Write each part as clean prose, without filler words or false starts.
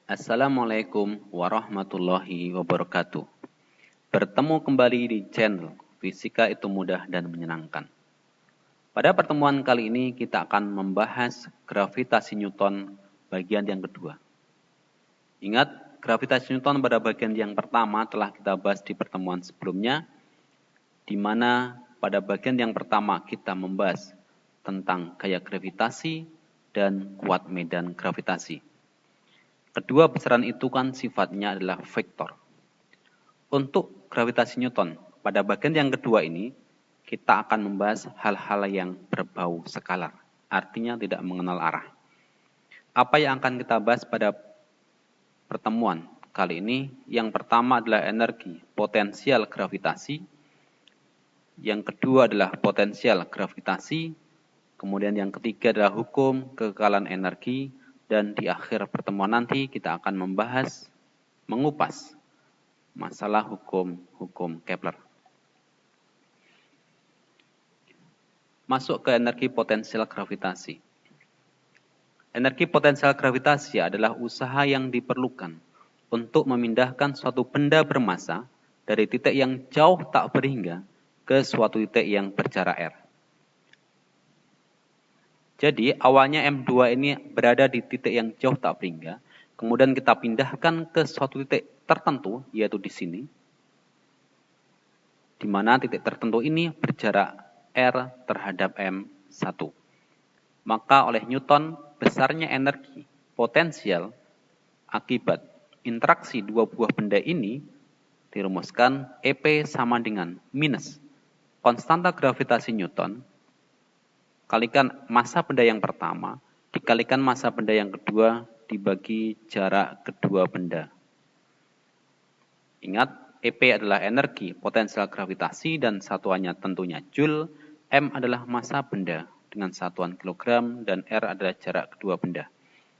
Assalamualaikum warahmatullahi wabarakatuh. Bertemu kembali di channel Fisika Itu Mudah dan Menyenangkan. Pada pertemuan kali ini kita akan membahas gravitasi Newton bagian yang kedua. Ingat, gravitasi Newton pada bagian yang pertama telah kita bahas di pertemuan sebelumnya, di mana pada bagian yang pertama kita membahas tentang gaya gravitasi dan kuat medan gravitasi. Kedua besaran itu kan sifatnya adalah vektor. Untuk gravitasi Newton, pada bagian yang kedua ini, kita akan membahas hal-hal yang berbau skalar, artinya tidak mengenal arah. Apa yang akan kita bahas pada pertemuan kali ini? Yang pertama adalah energi potensial gravitasi, yang kedua adalah potensial gravitasi, kemudian yang ketiga adalah hukum kekekalan energi, dan di akhir pertemuan nanti kita akan membahas, mengupas masalah hukum Kepler. Masuk ke energi potensial gravitasi. Energi potensial gravitasi adalah usaha yang diperlukan untuk memindahkan suatu benda bermassa dari titik yang jauh tak berhingga ke suatu titik yang berjarak r. Jadi awalnya M2 ini berada di titik yang jauh tak berhingga, kemudian kita pindahkan ke suatu titik tertentu, yaitu di sini, di mana titik tertentu ini berjarak R terhadap M1. Maka oleh Newton, besarnya energi potensial akibat interaksi dua buah benda ini dirumuskan EP sama dengan minus konstanta gravitasi Newton kalikan massa benda yang pertama dikalikan massa benda yang kedua dibagi jarak kedua benda. Ingat, EP adalah energi potensial gravitasi dan satuannya tentunya Joule, M adalah massa benda dengan satuan kilogram, dan R adalah jarak kedua benda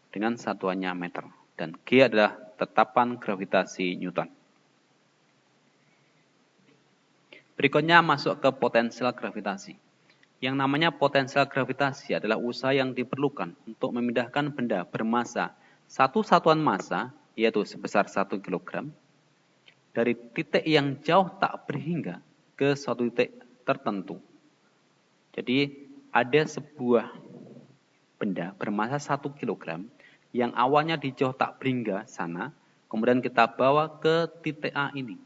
dengan satuannya meter, dan G adalah tetapan gravitasi Newton. Berikutnya masuk ke potensial gravitasi. Yang namanya potensial gravitasi adalah usaha yang diperlukan untuk memindahkan benda bermassa satu satuan massa, yaitu sebesar 1 kg, dari titik yang jauh tak berhingga ke suatu titik tertentu. Jadi ada sebuah benda bermassa 1 kg yang awalnya di jauh tak berhingga sana, kemudian kita bawa ke titik A ini.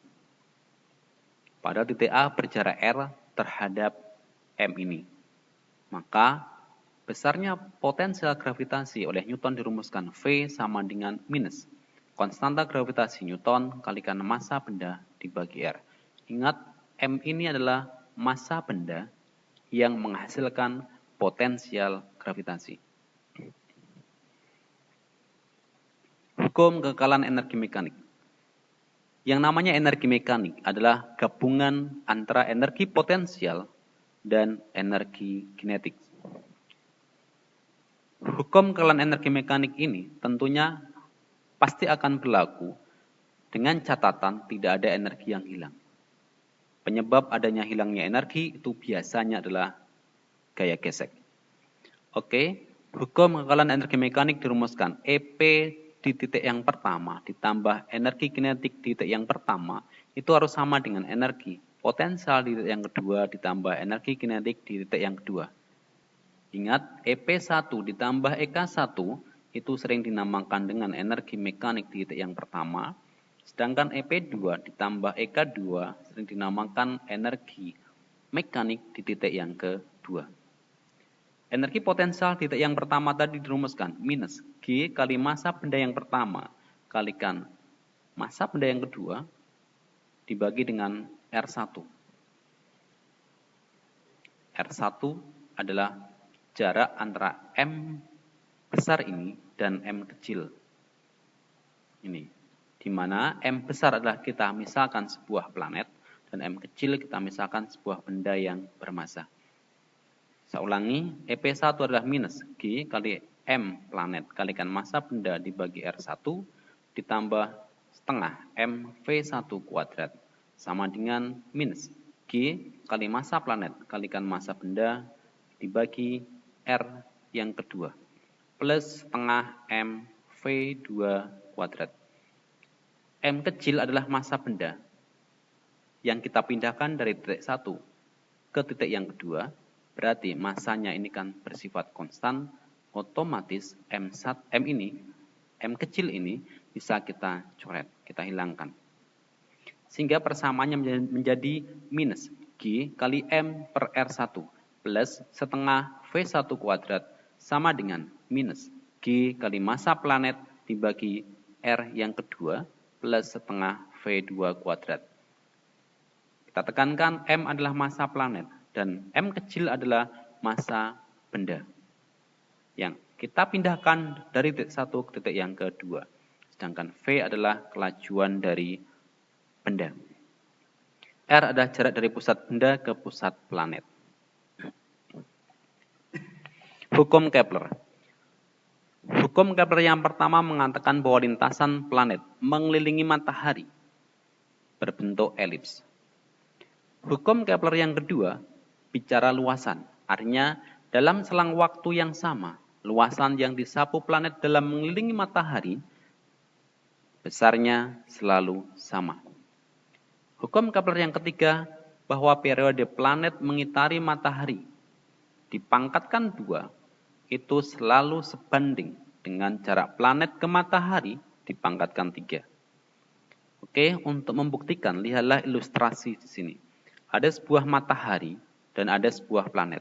Pada titik A berjarak R terhadap M ini. Maka besarnya potensial gravitasi oleh Newton dirumuskan V sama dengan minus konstanta gravitasi Newton kalikan massa benda dibagi R. Ingat, M ini adalah massa benda yang menghasilkan potensial gravitasi. Hukum kekekalan energi mekanik. Yang namanya energi mekanik adalah gabungan antara energi potensial dan energi kinetik. Hukum kekekalan energi mekanik ini tentunya pasti akan berlaku dengan catatan tidak ada energi yang hilang. Penyebab adanya hilangnya energi itu biasanya adalah gaya gesek. Oke, hukum kekekalan energi mekanik dirumuskan EP di titik yang pertama ditambah energi kinetik di titik yang pertama itu harus sama dengan energi potensial di titik yang kedua ditambah energi kinetik di titik yang kedua. Ingat, EP1 ditambah EK1 itu sering dinamakan dengan energi mekanik di titik yang pertama, sedangkan EP2 ditambah EK2 sering dinamakan energi mekanik di titik yang kedua. Energi potensial di titik yang pertama tadi dirumuskan minus G kali massa benda yang pertama kalikan massa benda yang kedua dibagi dengan R1. R1 adalah jarak antara M besar ini dan M kecil. Ini, di mana M besar adalah kita misalkan sebuah planet dan M kecil kita misalkan sebuah benda yang bermassa. Saya ulangi, EP1 adalah minus G kali M planet kalikan massa benda dibagi R1 ditambah setengah MV1 kuadrat sama dengan minus G kali massa planet kalikan massa benda dibagi R yang kedua plus setengah MV2 kuadrat. M kecil adalah massa benda yang kita pindahkan dari titik 1 ke titik yang kedua, berarti massanya ini kan bersifat konstan, otomatis M kecil ini bisa kita coret, kita hilangkan. Sehingga persamaannya menjadi minus G kali M per R1 plus setengah V1 kuadrat sama dengan minus G kali massa planet dibagi R yang kedua plus setengah V2 kuadrat. Kita tekankan M adalah massa planet dan M kecil adalah massa benda yang kita pindahkan dari titik 1 ke titik yang kedua. Sedangkan V adalah kelajuan dari benda. R adalah jarak dari pusat benda ke pusat planet. Hukum Kepler. Hukum Kepler yang pertama mengatakan bahwa lintasan planet mengelilingi matahari berbentuk elips. Hukum Kepler yang kedua bicara luasan, artinya dalam selang waktu yang sama, luasan yang disapu planet dalam mengelilingi matahari besarnya selalu sama. Hukum Kepler yang ketiga bahwa periode planet mengitari matahari dipangkatkan 2 itu selalu sebanding dengan jarak planet ke matahari dipangkatkan 3. Oke, untuk membuktikan, lihatlah ilustrasi di sini. Ada sebuah matahari dan ada sebuah planet.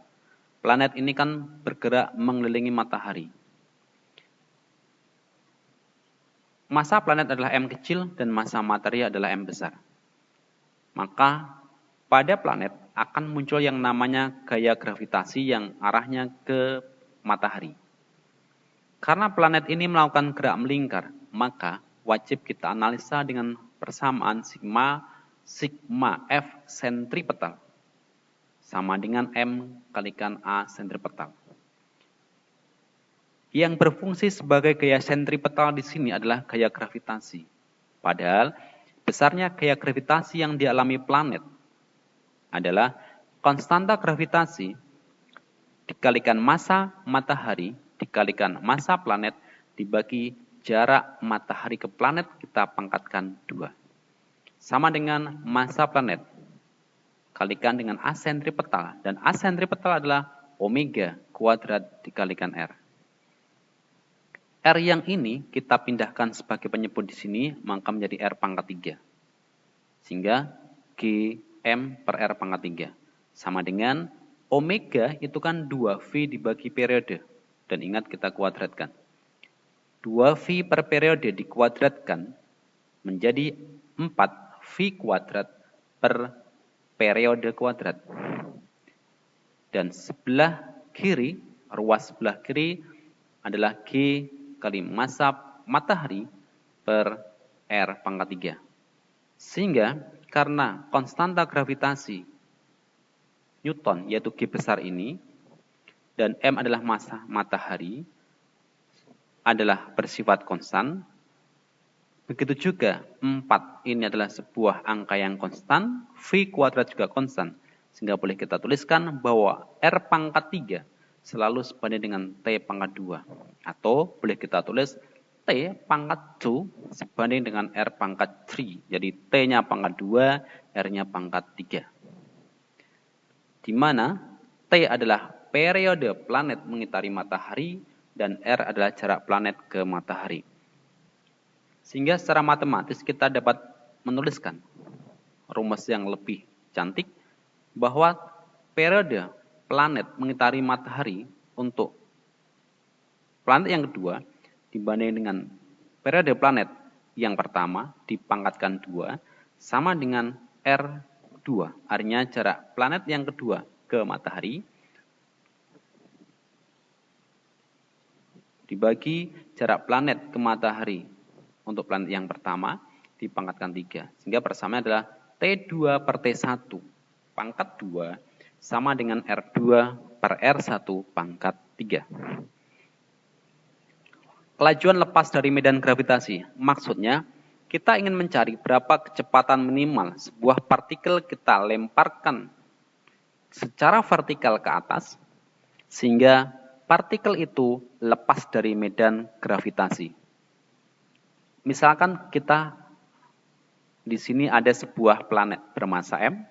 Planet ini kan bergerak mengelilingi matahari. Massa planet adalah M kecil dan massa matahari adalah M besar. Maka pada planet akan muncul yang namanya gaya gravitasi yang arahnya ke matahari. Karena planet ini melakukan gerak melingkar, maka wajib kita analisa dengan persamaan sigma F sentripetal sama dengan M kalikan A sentripetal. Yang berfungsi sebagai gaya sentripetal di sini adalah gaya gravitasi. Padahal besarnya gaya gravitasi yang dialami planet adalah konstanta gravitasi dikalikan massa matahari dikalikan massa planet dibagi jarak matahari ke planet kita pangkatkan 2. Sama dengan massa planet kalikan dengan A sentripetal dan A sentripetal adalah omega kuadrat dikalikan R. R yang ini kita pindahkan sebagai penyebut di sini maka menjadi R pangkat 3. Sehingga G M per R pangkat 3 sama dengan omega itu kan 2V dibagi periode. Dan ingat kita kuadratkan. 2V per periode dikuadratkan menjadi 4V kuadrat per periode kuadrat. Dan sebelah kiri, ruas sebelah kiri adalah G kali massa matahari per R pangkat 3. Sehingga karena konstanta gravitasi Newton yaitu G besar ini dan M adalah massa matahari adalah bersifat konstan. Begitu juga 4 ini adalah sebuah angka yang konstan, V kuadrat juga konstan. Sehingga boleh kita tuliskan bahwa R pangkat 3 selalu sebanding dengan T pangkat 2. Atau boleh kita tulis T pangkat 2 sebanding dengan R pangkat 3. Jadi T-nya pangkat 2, R-nya pangkat 3. Di mana T adalah periode planet mengitari matahari dan R adalah jarak planet ke matahari. Sehingga secara matematis kita dapat menuliskan rumus yang lebih cantik bahwa periode planet mengitari matahari untuk planet yang kedua dibanding dengan periode planet yang pertama dipangkatkan 2 sama dengan R2. Artinya jarak planet yang kedua ke matahari dibagi jarak planet ke matahari untuk planet yang pertama dipangkatkan 3. Sehingga persamaan adalah T2 per T1 pangkat 2 sama dengan R2 per R1 pangkat 3. Kelajuan lepas dari medan gravitasi. Maksudnya kita ingin mencari berapa kecepatan minimal sebuah partikel kita lemparkan secara vertikal ke atas sehingga partikel itu lepas dari medan gravitasi. Misalkan kita di sini ada sebuah planet bermassa M,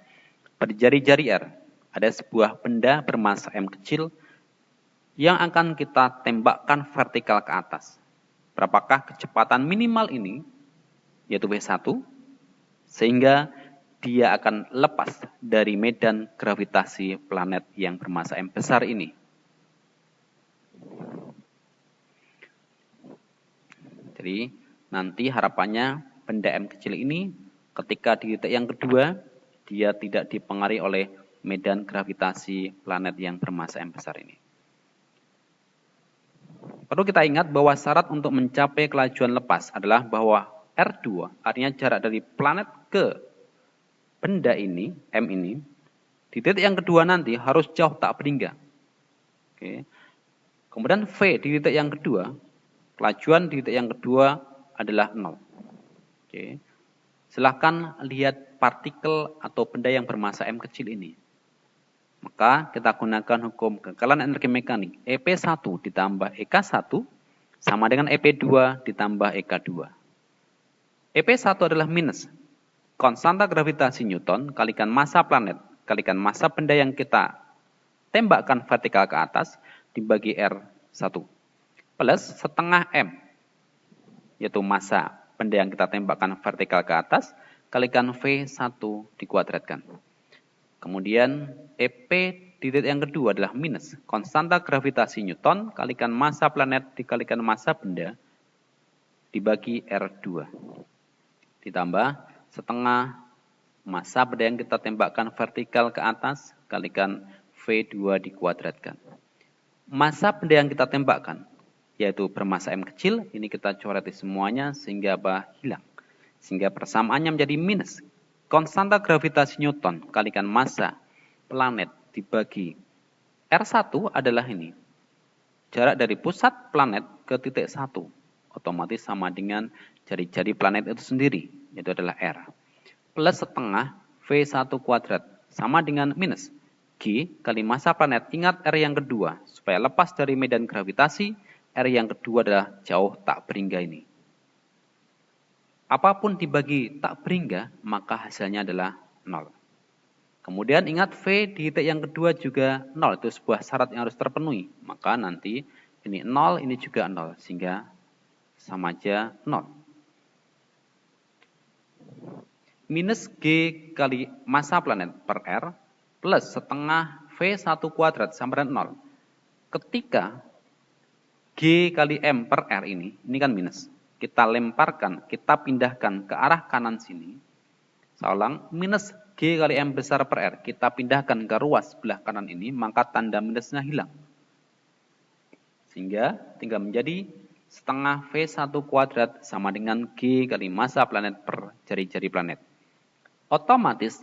pada jari-jari R ada sebuah benda bermassa M kecil yang akan kita tembakkan vertikal ke atas. Berapakah kecepatan minimal ini? Yaitu V1, sehingga dia akan lepas dari medan gravitasi planet yang bermassa M besar ini. Jadi nanti harapannya benda M kecil ini ketika di titik yang kedua dia tidak dipengaruhi oleh medan gravitasi planet yang bermassa M besar ini. Perlu kita ingat bahwa syarat untuk mencapai kelajuan lepas adalah bahwa R2, artinya jarak dari planet ke benda ini, M ini, di titik yang kedua nanti harus jauh tak berhingga. Oke. Kemudian V di titik yang kedua, kelajuan di titik yang kedua adalah 0. Oke. Silahkan lihat partikel atau benda yang bermassa M kecil ini. Maka kita gunakan hukum kekekalan energi mekanik. EP1 ditambah EK1 sama dengan EP2 ditambah EK2. EP1 adalah minus konstanta gravitasi Newton kalikan massa planet kalikan massa benda yang kita tembakkan vertikal ke atas dibagi R1 plus setengah M, yaitu massa benda yang kita tembakkan vertikal ke atas kalikan V1 dikuadratkan. Kemudian EP di titik yang kedua adalah minus konstanta gravitasi Newton kalikan massa planet dikalikan massa benda dibagi R2. Ditambah setengah massa benda yang kita tembakkan vertikal ke atas kalikan V2 dikuadratkan. Massa benda yang kita tembakkan yaitu bermassa M kecil, ini kita coreti semuanya sehingga hilang. Sehingga persamaannya menjadi minus konstanta gravitasi Newton kalikan massa planet dibagi R1 adalah ini. Jarak dari pusat planet ke titik 1. Otomatis sama dengan jari-jari planet itu sendiri. Yaitu adalah R. Plus setengah V1 kuadrat. Sama dengan minus G kali massa planet. Ingat R yang kedua. Supaya lepas dari medan gravitasi, R yang kedua adalah jauh tak berhingga ini. Apapun dibagi tak berhingga, maka hasilnya adalah 0. Kemudian ingat V di titik yang kedua juga 0. Itu sebuah syarat yang harus terpenuhi. Maka nanti ini 0, ini juga 0. Sehingga sama aja 0. Minus G kali massa planet per R plus setengah V1 kuadrat sama dengan 0. Ketika G kali M per R ini kan minus. Kita lemparkan, kita pindahkan ke arah kanan sini. Saya ulang, minus G kali M besar per R. Kita pindahkan ke ruas sebelah kanan ini, maka tanda minusnya hilang. Sehingga tinggal menjadi setengah V1 kuadrat sama dengan G kali massa planet per jari-jari planet. Otomatis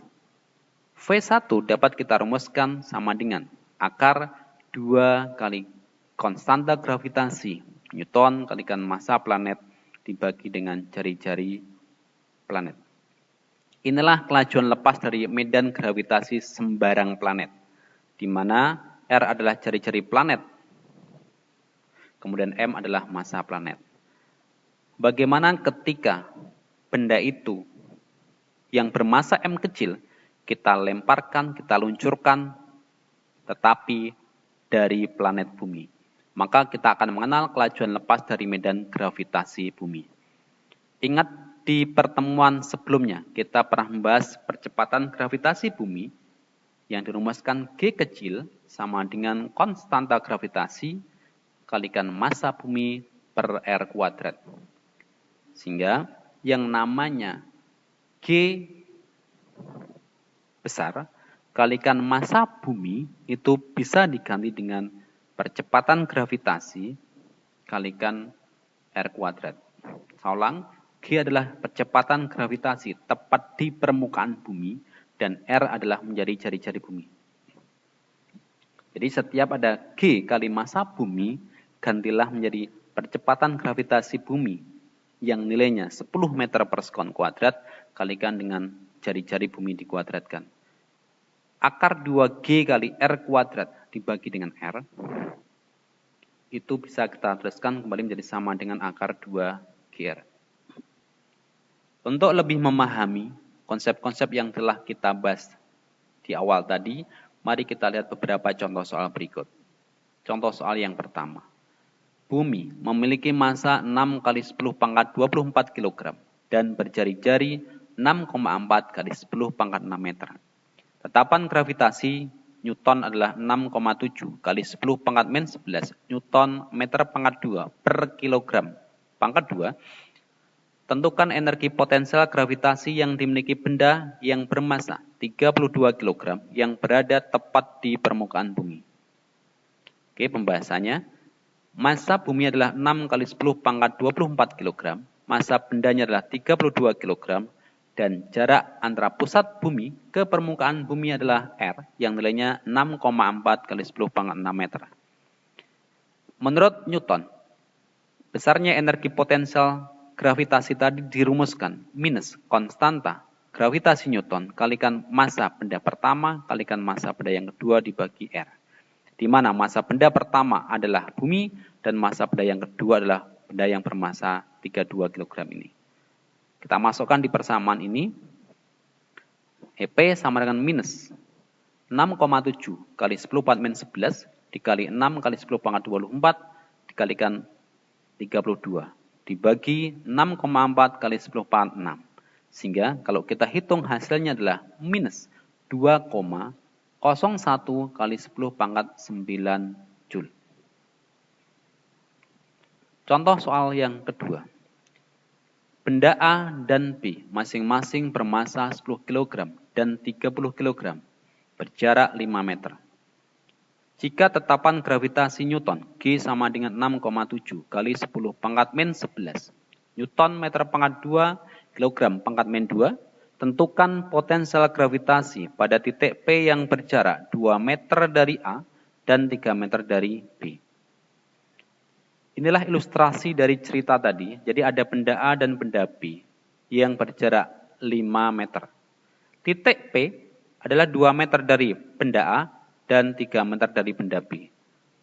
V1 dapat kita rumuskan sama dengan akar 2 kali konstanta gravitasi Newton kalikan massa planet dibagi dengan jari-jari planet. Inilah kelajuan lepas dari medan gravitasi sembarang planet, di mana R adalah jari-jari planet, kemudian M adalah massa planet. Bagaimana ketika benda itu yang bermassa M kecil kita lemparkan, kita luncurkan, tetapi dari planet bumi? Maka kita akan mengenal kelajuan lepas dari medan gravitasi bumi. Ingat di pertemuan sebelumnya kita pernah membahas percepatan gravitasi bumi yang dirumuskan G kecil sama dengan konstanta gravitasi kalikan massa bumi per R kuadrat. Sehingga yang namanya G besar kalikan massa bumi itu bisa diganti dengan percepatan gravitasi kalikan R kuadrat. Saya ulang, G adalah percepatan gravitasi tepat di permukaan bumi dan R adalah menjadi jari-jari bumi. Jadi setiap ada G kali massa bumi, gantilah menjadi percepatan gravitasi bumi yang nilainya 10 meter per sekon kuadrat kalikan dengan jari-jari bumi dikuadratkan. Akar 2G kali R kuadrat dibagi dengan R, itu bisa kita tuliskan kembali menjadi sama dengan akar 2GR. Untuk lebih memahami konsep-konsep yang telah kita bahas di awal tadi, mari kita lihat beberapa contoh soal berikut. Contoh soal yang pertama. Bumi memiliki massa 6 kali 10 pangkat 24 kg dan berjari-jari 6,4 kali 10 pangkat 6 meter. Tetapan gravitasi Newton adalah 6,7 kali 10 pangkat min 11 Newton meter pangkat 2 per kilogram pangkat 2. Tentukan energi potensial gravitasi yang dimiliki benda yang bermassa 32 kg yang berada tepat di permukaan bumi. Oke, pembahasannya. Massa bumi adalah 6 kali 10 pangkat 24 kg. Massa bendanya adalah 32 kg. Dan jarak antara pusat bumi ke permukaan bumi adalah R yang nilainya 6,4 kali 10 pangkat 6 meter. Menurut Newton, besarnya energi potensial gravitasi tadi dirumuskan minus konstanta gravitasi Newton kalikan massa benda pertama kalikan massa benda yang kedua dibagi R. Di mana massa benda pertama adalah bumi dan massa benda yang kedua adalah benda yang bermassa 32 kg ini. Kita masukkan di persamaan ini, EP sama dengan minus 6,7 kali 10 pangkat min 11 dikali 6 kali 10 pangkat 24 dikalikan 32 dibagi 6,4 kali 10 pangkat 6. Sehingga kalau kita hitung hasilnya adalah minus 2,01 kali 10 pangkat 9 Joule. Contoh soal yang kedua. Benda A dan B masing-masing bermassa 10 kg dan 30 kg, berjarak 5 meter. Jika tetapan gravitasi Newton G sama dengan 6,7 kali 10 pangkat min 11 Newton meter pangkat 2 kg pangkat min 2, tentukan potensial gravitasi pada titik P yang berjarak 2 meter dari A dan 3 meter dari B. Inilah ilustrasi dari cerita tadi. Jadi ada benda A dan benda B yang berjarak 5 meter. Titik P adalah 2 meter dari benda A dan 3 meter dari benda B.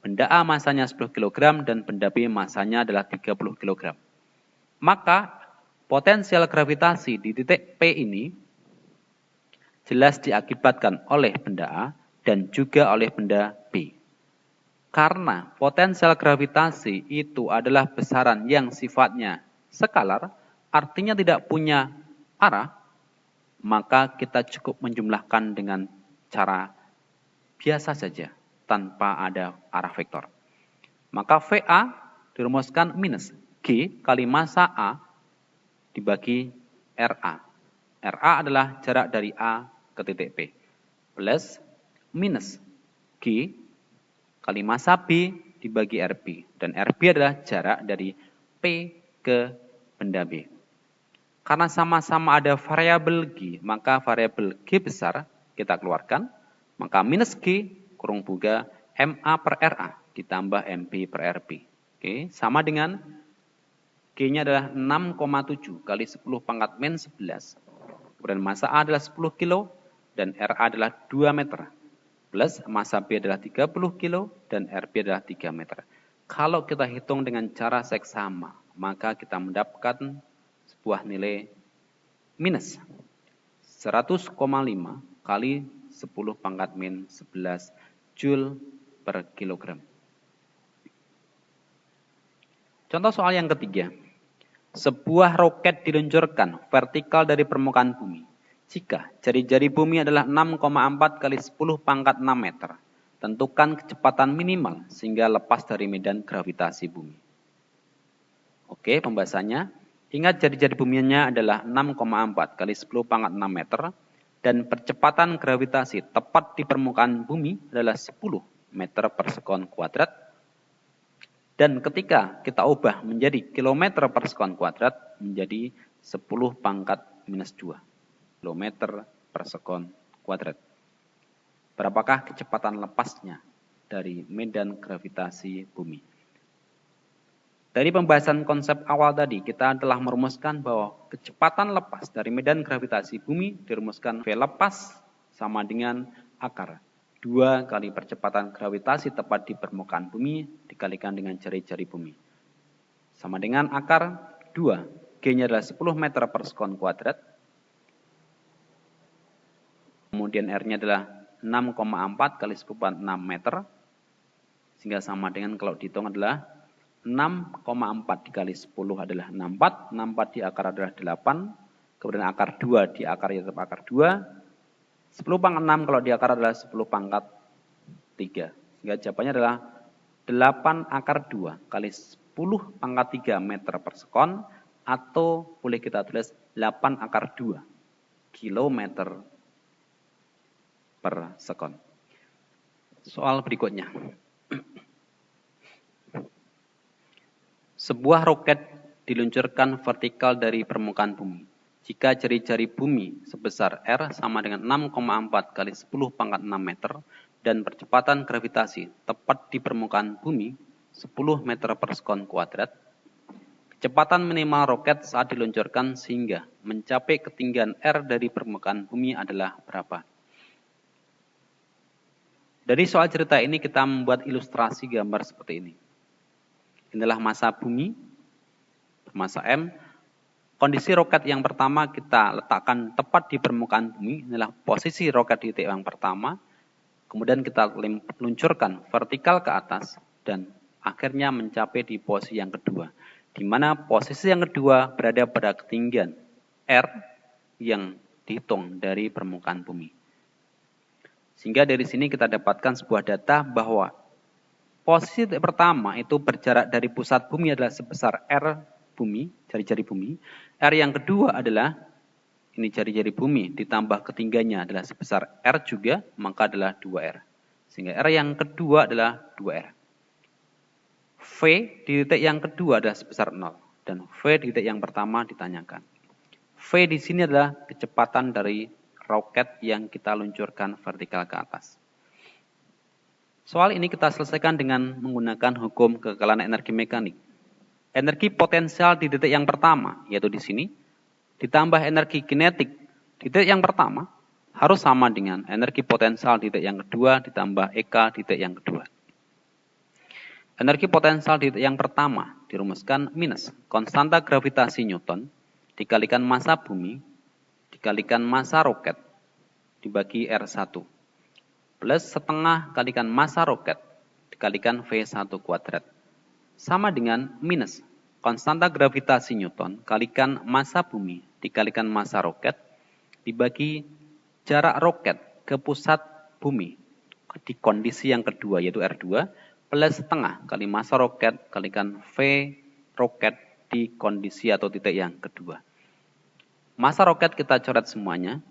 Benda A masanya 10 kg dan benda B masanya adalah 30 kg. Maka potensial gravitasi di titik P ini jelas diakibatkan oleh benda A dan juga oleh benda B. Karena potensial gravitasi itu adalah besaran yang sifatnya skalar, artinya tidak punya arah, maka kita cukup menjumlahkan dengan cara biasa saja, tanpa ada arah vektor. Maka VA dirumuskan minus G kali massa A dibagi RA. RA adalah jarak dari A ke titik P. Plus minus G kali massa B dibagi RB. Dan RB adalah jarak dari P ke benda B. Karena sama-sama ada variabel G, maka variabel G besar kita keluarkan. Maka minus G kurung buga MA per RA ditambah MP per RB. Oke, sama dengan G-nya adalah 6,7 kali 10 pangkat min 11. Kemudian massa A adalah 10 kilo dan RA adalah 2 meter. Plus massa B adalah 30 kilo dan RB adalah 3 meter. Kalau kita hitung dengan cara seksama, maka kita mendapatkan sebuah nilai minus 100,5 kali 10 pangkat min 11 Joule per kilogram. Contoh soal yang ketiga. Sebuah roket diluncurkan vertikal dari permukaan bumi. Jika jari-jari bumi adalah 6,4 kali 10 pangkat 6 meter, tentukan kecepatan minimal sehingga lepas dari medan gravitasi bumi. Oke, pembahasannya. Ingat jari-jari buminya adalah 6,4 kali 10 pangkat 6 meter, dan percepatan gravitasi tepat di permukaan bumi adalah 10 meter per sekon kuadrat. Dan ketika kita ubah menjadi kilometer per sekon kuadrat, menjadi 10 pangkat minus 2. Kilometer per sekon kuadrat. Berapakah kecepatan lepasnya dari medan gravitasi bumi? Dari pembahasan konsep awal tadi, kita telah merumuskan bahwa kecepatan lepas dari medan gravitasi bumi dirumuskan V lepas sama dengan akar 2 kali percepatan gravitasi tepat di permukaan bumi dikalikan dengan jari-jari bumi. Sama dengan akar 2 G-nya adalah 10 meter per sekon kuadrat. Kemudian R-nya adalah 6,4 kali 10 6 meter. Sehingga sama dengan kalau dihitung adalah 6,4 dikali 10 adalah 64. 64 di akar adalah 8. Kemudian akar 2 di akar ya tetap akar 2. 10 pangkat 6 kalau di akar adalah 10 pangkat 3. Sehingga jawabannya adalah 8 akar 2 kali 10 pangkat 3 meter per sekon. Atau boleh kita tulis 8 akar 2 kilometer per sekon. Soal berikutnya. Sebuah roket diluncurkan vertikal dari permukaan bumi. Jika jari-jari bumi sebesar R sama dengan 6,4 kali 10 pangkat 6 meter dan percepatan gravitasi tepat di permukaan bumi 10 meter per sekon kuadrat, kecepatan minimal roket saat diluncurkan sehingga mencapai ketinggian R dari permukaan bumi adalah berapa? Dari soal cerita ini kita membuat ilustrasi gambar seperti ini. Inilah massa bumi, massa M. Kondisi roket yang pertama kita letakkan tepat di permukaan bumi. Inilah posisi roket di titik yang pertama. Kemudian kita luncurkan vertikal ke atas dan akhirnya mencapai di posisi yang kedua. Di mana posisi yang kedua berada pada ketinggian R yang dihitung dari permukaan bumi. Sehingga dari sini kita dapatkan sebuah data bahwa posisi pertama itu berjarak dari pusat bumi adalah sebesar R bumi, jari-jari bumi. R yang kedua adalah, ini jari-jari bumi, ditambah ketinggiannya adalah sebesar R juga, maka adalah 2R. Sehingga R yang kedua adalah 2R. V di titik yang kedua adalah sebesar 0. Dan V di titik yang pertama ditanyakan. V di sini adalah kecepatan dari roket yang kita luncurkan vertikal ke atas. Soal ini kita selesaikan dengan menggunakan hukum kekekalan energi mekanik. Energi potensial di titik yang pertama, yaitu di sini, ditambah energi kinetik di titik yang pertama, harus sama dengan energi potensial di titik yang kedua, ditambah EK di titik yang kedua. Energi potensial di titik yang pertama dirumuskan minus konstanta gravitasi Newton dikalikan massa bumi dikalikan massa roket dibagi R1 plus setengah kalikan massa roket dikalikan V1 kuadrat sama dengan minus konstanta gravitasi Newton kalikan massa bumi dikalikan massa roket dibagi jarak roket ke pusat bumi di kondisi yang kedua yaitu R2 plus setengah kali massa roket kalikan V roket di kondisi atau titik yang kedua. Massa roket kita coret semuanya,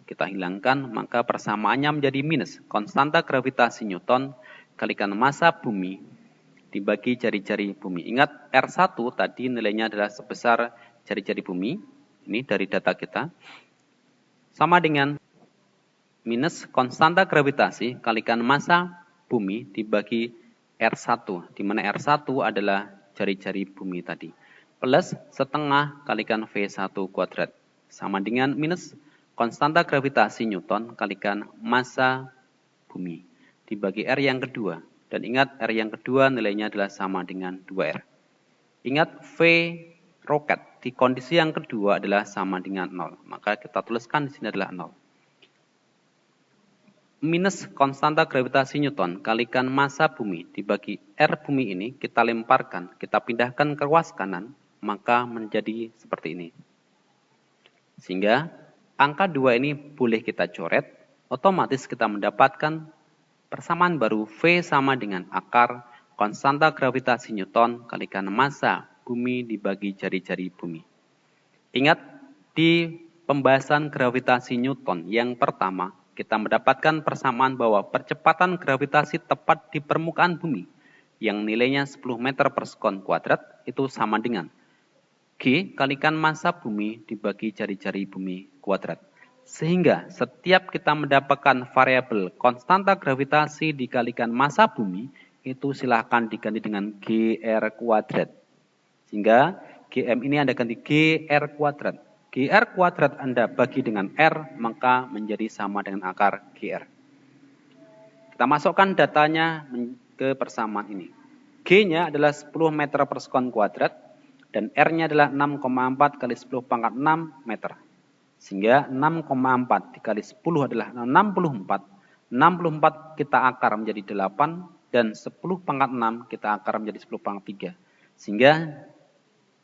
kita hilangkan, maka persamaannya menjadi minus konstanta gravitasi Newton kalikan massa bumi dibagi jari-jari bumi. Ingat R1 tadi nilainya adalah sebesar jari-jari bumi, ini dari data kita, sama dengan minus konstanta gravitasi kalikan massa bumi dibagi R1, di mana R1 adalah jari-jari bumi tadi. Plus setengah kalikan V1 kuadrat. Sama dengan minus konstanta gravitasi Newton kalikan massa bumi. Dibagi R yang kedua. Dan ingat R yang kedua nilainya adalah sama dengan 2R. Ingat V roket di kondisi yang kedua adalah sama dengan 0. Maka kita tuliskan di sini adalah 0. Minus konstanta gravitasi Newton kalikan massa bumi dibagi R bumi ini kita lemparkan, kita pindahkan ke ruas kanan, maka menjadi seperti ini. Sehingga angka 2 ini boleh kita coret, otomatis kita mendapatkan persamaan baru V sama dengan akar konstanta gravitasi Newton kalikan massa bumi dibagi jari-jari bumi. Ingat di pembahasan gravitasi Newton yang pertama, kita mendapatkan persamaan bahwa percepatan gravitasi tepat di permukaan bumi yang nilainya 10 meter per sekon kuadrat itu sama dengan G kalikan massa bumi dibagi jari-jari bumi kuadrat. Sehingga setiap kita mendapatkan variabel konstanta gravitasi dikalikan massa bumi itu silahkan diganti dengan GR kuadrat. Sehingga GM ini Anda ganti GR kuadrat. GR kuadrat Anda bagi dengan R, maka menjadi sama dengan akar GR. Kita masukkan datanya ke persamaan ini. G-nya adalah 10 meter per sekon kuadrat, Dan R-nya adalah 6,4 kali 10 pangkat 6 meter. Sehingga 6,4 dikali 10 adalah 64. 64 kita akar menjadi 8. Dan 10 pangkat 6 kita akar menjadi 10 pangkat 3. Sehingga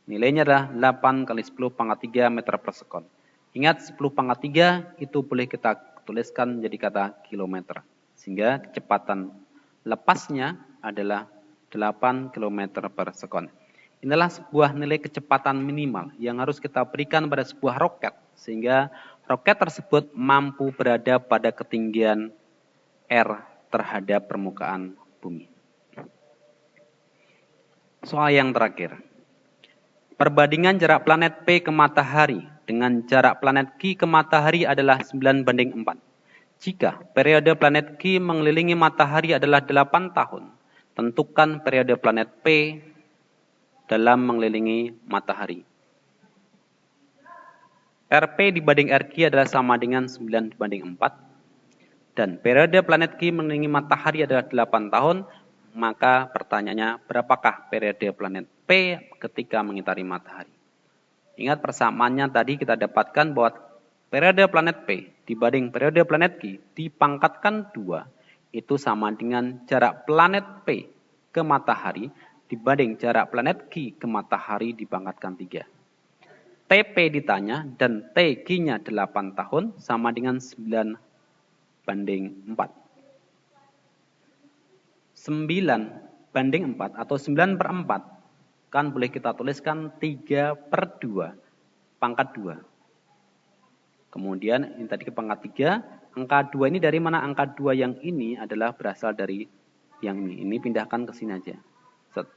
nilainya adalah 8 kali 10 pangkat 3 meter per sekon. Ingat 10 pangkat 3 itu boleh kita tuliskan menjadi kata kilometer. Sehingga kecepatan lepasnya adalah 8 km per sekon. Inilah sebuah nilai kecepatan minimal yang harus kita berikan pada sebuah roket. Sehingga roket tersebut mampu berada pada ketinggian R terhadap permukaan bumi. Soal yang terakhir. Perbandingan jarak planet P ke matahari dengan jarak planet Q ke matahari adalah 9:4. Jika periode planet Q mengelilingi matahari adalah 8 tahun, tentukan periode planet P dalam mengelilingi matahari. RP dibanding RQ adalah sama dengan 9:4. Dan periode planet Q mengelilingi matahari adalah 8 tahun, maka pertanyaannya berapakah periode planet P ketika mengitari matahari? Ingat persamaannya tadi kita dapatkan bahwa periode planet P dibanding periode planet Q dipangkatkan 2, itu sama dengan jarak planet P ke matahari dibanding jarak planet Q ke matahari dipangkatkan 3. TP ditanya dan TQ-nya 8 tahun sama dengan 9:4. 9:4 atau 9/4 kan boleh kita tuliskan 3/2 pangkat 2. Kemudian ini tadi ke pangkat 3, angka 2 ini dari mana? Angka 2 yang ini adalah berasal dari yang ini. Ini pindahkan ke sini aja. Set.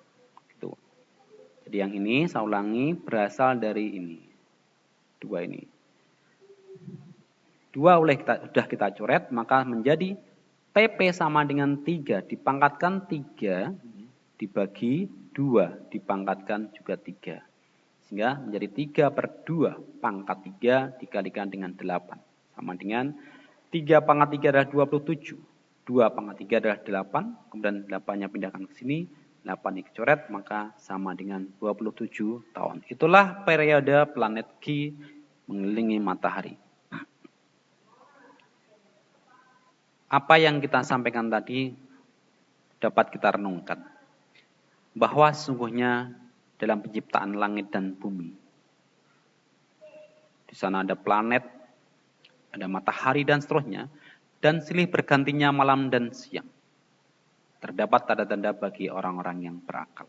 Gitu. Jadi yang ini saya ulangi berasal dari ini. 2 ini. 2 sudah kita coret, maka menjadi TP sama dengan 3 dipangkatkan 3 dibagi 2 dipangkatkan juga 3. Sehingga menjadi 3/2 pangkat 3 dikalikan dengan 8. Sama dengan 3 pangkat 3 adalah 27. 2 pangkat 3 adalah 8. Kemudian 8-nya pindahkan ke sini. 8 dicoret maka sama dengan 27 tahun. Itulah periode planet Q mengelilingi matahari. Apa yang kita sampaikan tadi dapat kita renungkan. Bahwa sesungguhnya dalam penciptaan langit dan bumi. Di sana ada planet, ada matahari dan seterusnya. Dan silih bergantinya malam dan siang. Terdapat tanda-tanda bagi orang-orang yang berakal.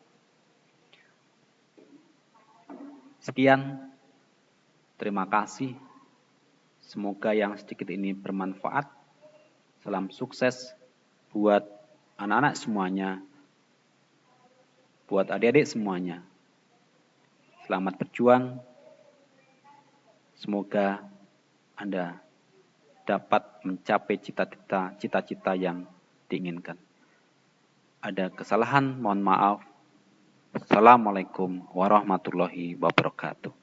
Sekian, terima kasih. Semoga yang sedikit ini bermanfaat. Salam sukses buat anak-anak semuanya, buat adik-adik semuanya. Selamat berjuang. Semoga Anda dapat mencapai cita-cita yang diinginkan. Ada kesalahan, mohon maaf. Assalamualaikum warahmatullahi wabarakatuh.